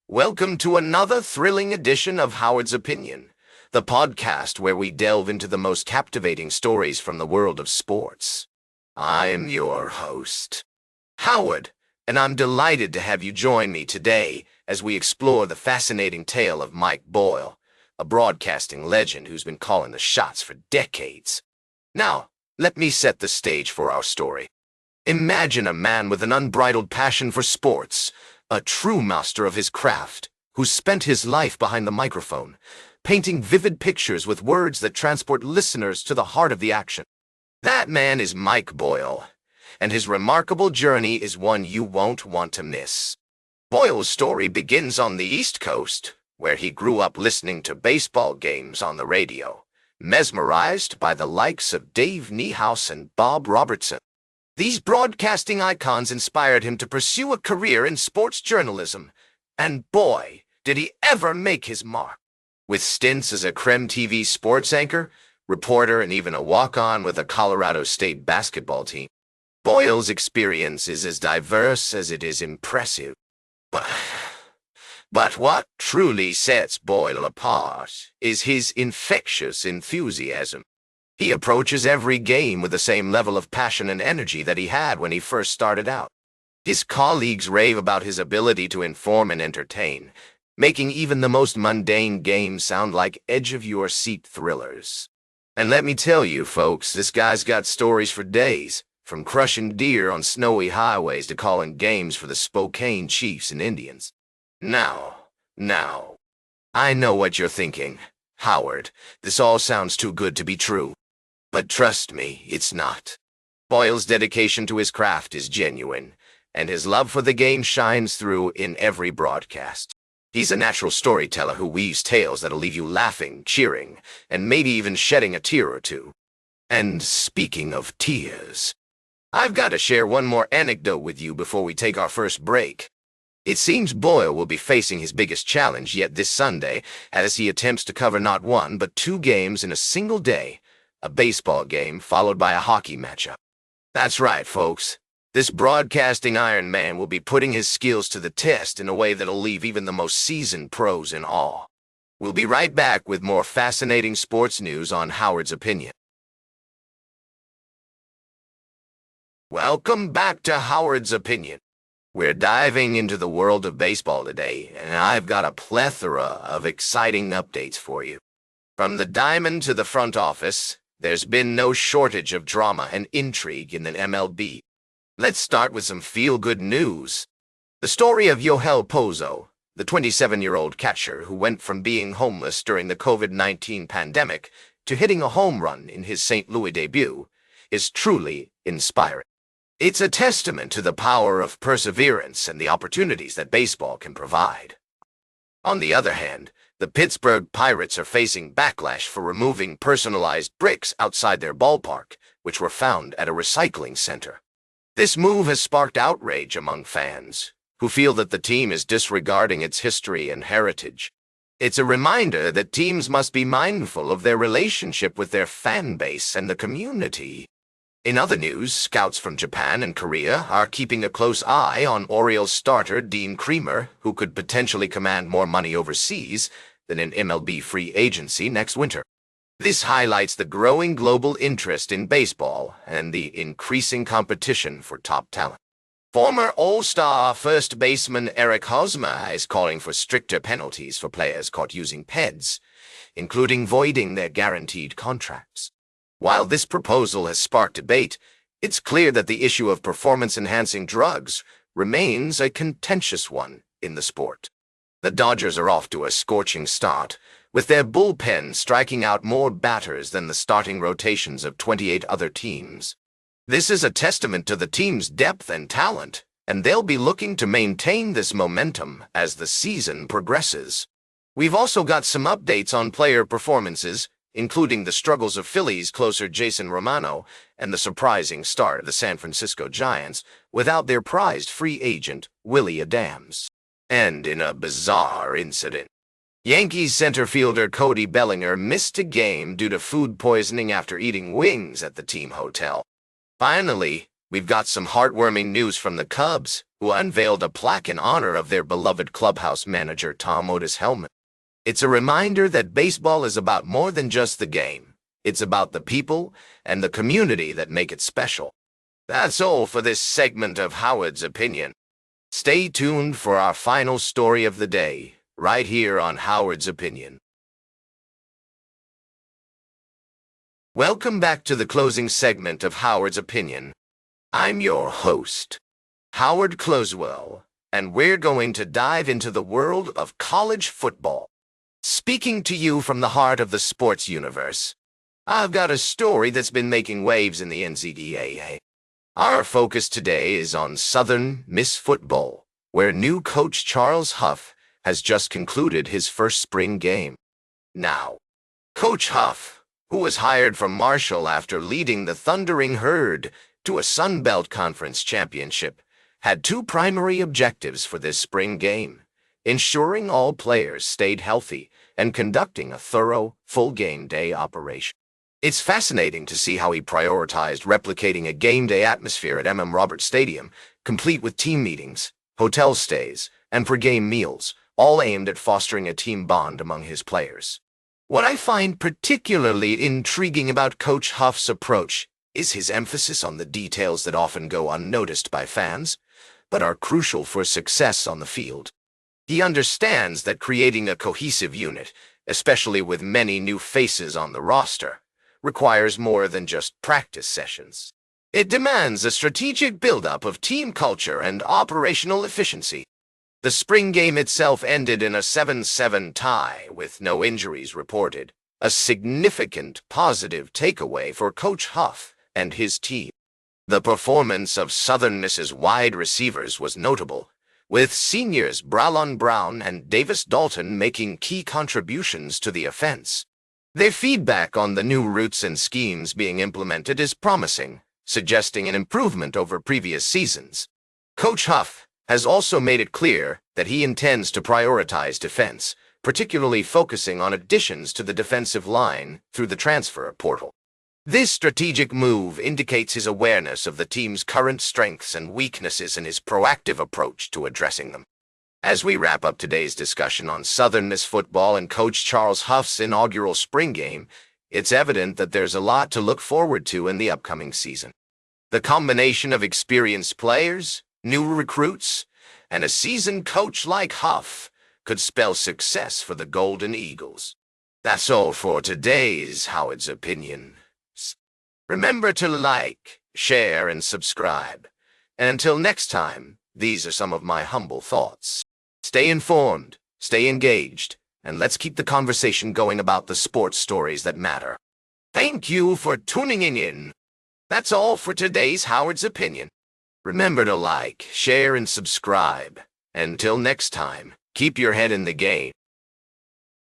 Welcome to another thrilling edition of Howard's Opinion, the podcast where we delve into the most captivating stories from the world of sports. I'm your host, Howard, and I'm delighted to have you join me today as we explore the fascinating tale of Mike Boyle, a broadcasting legend who's been calling the shots for decades. Now, let me set the stage for our story. Imagine a man with an unbridled passion for sports, a true master of his craft, who spent his life behind the microphone, painting vivid pictures with words that transport listeners to the heart of the action. That man is Mike Boyle, and his remarkable journey is one you won't want to miss. Boyle's story begins on the East Coast, where he grew up listening to baseball games on the radio, mesmerized by the likes of Dave Niehaus and Bob Robertson. These broadcasting icons inspired him to pursue a career in sports journalism, and boy, did he ever make his mark. With stints as a Creme TV sports anchor, reporter, and even a walk-on with the Colorado State basketball team, Boyle's experience is as diverse as it is impressive. But what truly sets Boyle apart is his infectious enthusiasm. He approaches every game with the same level of passion and energy that he had when he first started out. His colleagues rave about his ability to inform and entertain, making even the most mundane games sound like edge-of-your-seat thrillers. And let me tell you, folks, this guy's got stories for days, from crushing deer on snowy highways to calling games for the Spokane Chiefs and Indians. Now, I know what you're thinking. Howard, this all sounds too good to be true. But trust me, it's not. Boyle's dedication to his craft is genuine, and his love for the game shines through in every broadcast. He's a natural storyteller who weaves tales that'll leave you laughing, cheering, and maybe even shedding a tear or two. And speaking of tears, I've got to share one more anecdote with you before we take our first break. It seems Boyle will be facing his biggest challenge yet this Sunday as he attempts to cover not one but two games in a single day, a baseball game followed by a hockey matchup. That's right, folks. This broadcasting Iron Man will be putting his skills to the test in a way that'll leave even the most seasoned pros in awe. We'll be right back with more fascinating sports news on Howard's Opinion. Welcome back to Howard's Opinion. We're diving into the world of baseball today, and I've got a plethora of exciting updates for you. From the diamond to the front office, there's been no shortage of drama and intrigue in the MLB. Let's start with some feel-good news. The story of Yoel Pozo, the 27-year-old catcher who went from being homeless during the COVID-19 pandemic to hitting a home run in his St. Louis debut, is truly inspiring. It's a testament to the power of perseverance and the opportunities that baseball can provide. On the other hand, the Pittsburgh Pirates are facing backlash for removing personalized bricks outside their ballpark, which were found at a recycling center. This move has sparked outrage among fans, who feel that the team is disregarding its history and heritage. It's a reminder that teams must be mindful of their relationship with their fan base and the community. In other news, scouts from Japan and Korea are keeping a close eye on Orioles starter Dean Kremer, who could potentially command more money overseas than in MLB free agency next winter. This highlights the growing global interest in baseball and the increasing competition for top talent. Former All-Star first baseman Eric Hosmer is calling for stricter penalties for players caught using PEDs, including voiding their guaranteed contracts. While this proposal has sparked debate, it's clear that the issue of performance-enhancing drugs remains a contentious one in the sport. The Dodgers are off to a scorching start, with their bullpen striking out more batters than the starting rotations of 28 other teams. This is a testament to the team's depth and talent, and they'll be looking to maintain this momentum as the season progresses. We've also got some updates on player performances, including the struggles of Phillies closer Jason Romano and the surprising start of the San Francisco Giants without their prized free agent, Willie Adams. And in a bizarre incident, Yankees center fielder Cody Bellinger missed a game due to food poisoning after eating wings at the team hotel. Finally, we've got some heartwarming news from the Cubs, who unveiled a plaque in honor of their beloved clubhouse manager Tom Otis Hellman. It's a reminder that baseball is about more than just the game. It's about the people and the community that make it special. That's all for this segment of Howard's Opinion. Stay tuned for our final story of the day, right here on Howard's Opinion. Welcome back to the closing segment of Howard's Opinion. I'm your host, Howard Closewell, and we're going to dive into the world of college football. Speaking to you from the heart of the sports universe, I've got a story that's been making waves in the NCAA. Our focus today is on Southern Miss football, where new coach Charles Huff has just concluded his first spring game. Now, Coach Huff, who was hired from Marshall after leading the Thundering Herd to a Sun Belt Conference championship, had two primary objectives for this spring game: ensuring all players stayed healthy and conducting a thorough, full game day operation. It's fascinating to see how he prioritized replicating a game day atmosphere at Roberts Stadium, complete with team meetings, hotel stays, and per-game meals, all aimed at fostering a team bond among his players. What I find particularly intriguing about Coach Huff's approach is his emphasis on the details that often go unnoticed by fans, but are crucial for success on the field. He understands that creating a cohesive unit, especially with many new faces on the roster, requires more than just practice sessions. It demands a strategic buildup of team culture and operational efficiency. The spring game itself ended in a 7-7 tie with no injuries reported, a significant positive takeaway for Coach Huff and his team. The performance of Southern Miss's wide receivers was notable, with seniors Bralon Brown and Davis Dalton making key contributions to the offense. Their feedback on the new routes and schemes being implemented is promising, suggesting an improvement over previous seasons. Coach Huff has also made it clear that he intends to prioritize defense, particularly focusing on additions to the defensive line through the transfer portal. This strategic move indicates his awareness of the team's current strengths and weaknesses and his proactive approach to addressing them. As we wrap up today's discussion on Southern Miss football and Coach Charles Huff's inaugural spring game, it's evident that there's a lot to look forward to in the upcoming season. The combination of experienced players, new recruits, and a seasoned coach like Huff could spell success for the Golden Eagles. That's all for today's Howard's Opinion. Remember to like, share, and subscribe. And until next time, these are some of my humble thoughts. Stay informed, stay engaged, and let's keep the conversation going about the sports stories that matter. Thank you for tuning in. That's all for today's Howard's Opinion. Remember to like, share, and subscribe. Until next time, keep your head in the game.